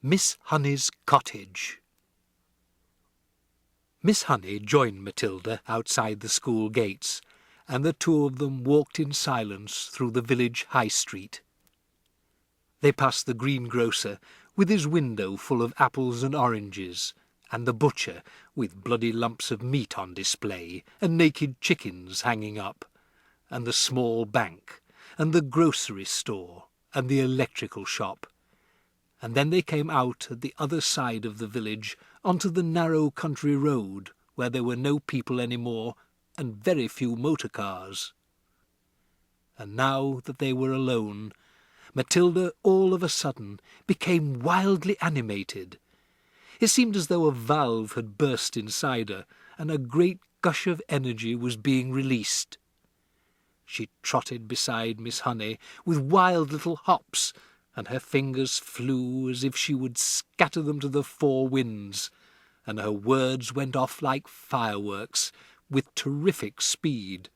Miss Honey's Cottage. Miss Honey joined Matilda outside the school gates, and the two of them walked in silence through the village high street. They passed the greengrocer, with his window full of apples and oranges, and the butcher, with bloody lumps of meat on display, and naked chickens hanging up, and the small bank, and the grocery store, and the electrical shop. And then they came out at the other side of the village onto the narrow country road, where there were no people any more, and very few motor cars. And now that they were alone, Matilda all of a sudden became wildly animated. It seemed as though a valve had burst inside her, and a great gush of energy was being released. She trotted beside Miss Honey with wild little hops, and her fingers flew as if she would scatter them to the four winds, and her words went off like fireworks with terrific speed.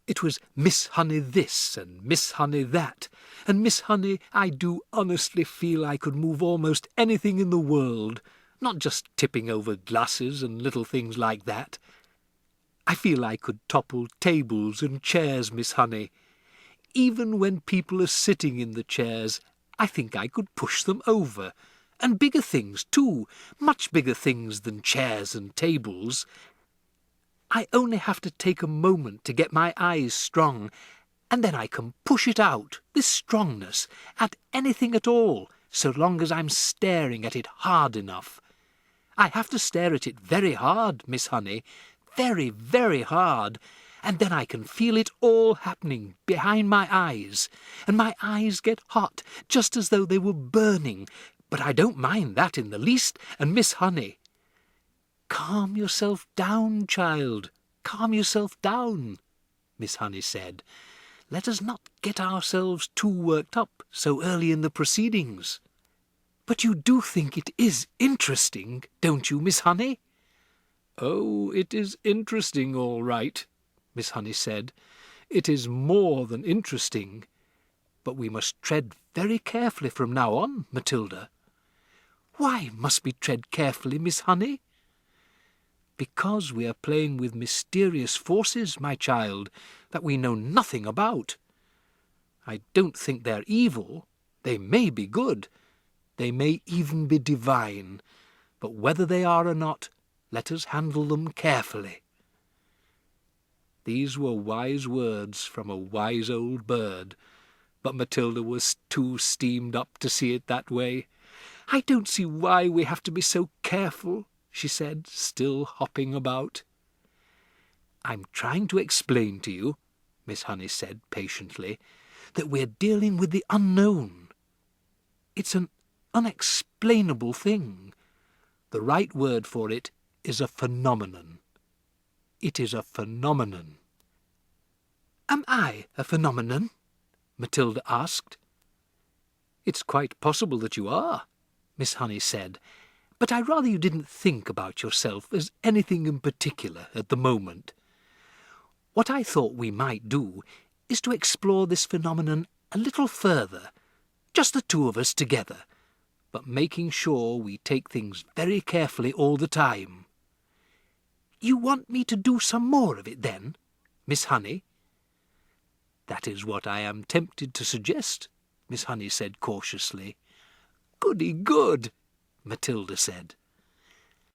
It was Miss Honey this and Miss Honey that, and Miss Honey, I do honestly feel I could move almost anything in the world, not just tipping over glasses and little things like that. I feel I could topple tables and chairs, Miss Honey. Even when people are sitting in the chairs, I think I could push them over. And bigger things, too, much bigger things than chairs and tables. I only have to take a moment to get my eyes strong, and then I can push it out, this strongness, at anything at all, so long as I'm staring at it hard enough. I have to stare at it very hard, Miss Honey, very, very hard, and then I can feel it all happening behind my eyes, and my eyes get hot, just as though they were burning, but I don't mind that in the least, and Miss Honey— "Calm yourself down, child, calm yourself down," Miss Honey said. "Let us not get ourselves too worked up so early in the proceedings. But you do think it is interesting, don't you, Miss Honey?" "Oh, it is interesting, all right," Miss Honey said. "It is more than interesting. But we must tread very carefully from now on, Matilda." "Why must we tread carefully, Miss Honey?" "Because we are playing with mysterious forces, my child, that we know nothing about. I don't think they're evil. They may be good. They may even be divine. But whether they are or not, let us handle them carefully." These were wise words from a wise old bird, but Matilda was too steamed up to see it that way. "I don't see why we have to be so careful," she said, still hopping about. "I'm trying to explain to you," Miss Honey said patiently, "that we're dealing with the unknown. It's an unexplainable thing. The right word for it is a phenomenon. It is a phenomenon." "Am I a phenomenon?" Matilda asked. "It's quite possible that you are," Miss Honey said, "but I'd rather you didn't think about yourself as anything in particular at the moment. What I thought we might do is to explore this phenomenon a little further, just the two of us together, but making sure we take things very carefully all the time." "You want me to do some more of it, then, Miss Honey?" "That is what I am tempted to suggest," Miss Honey said cautiously. "Goody good," Matilda said.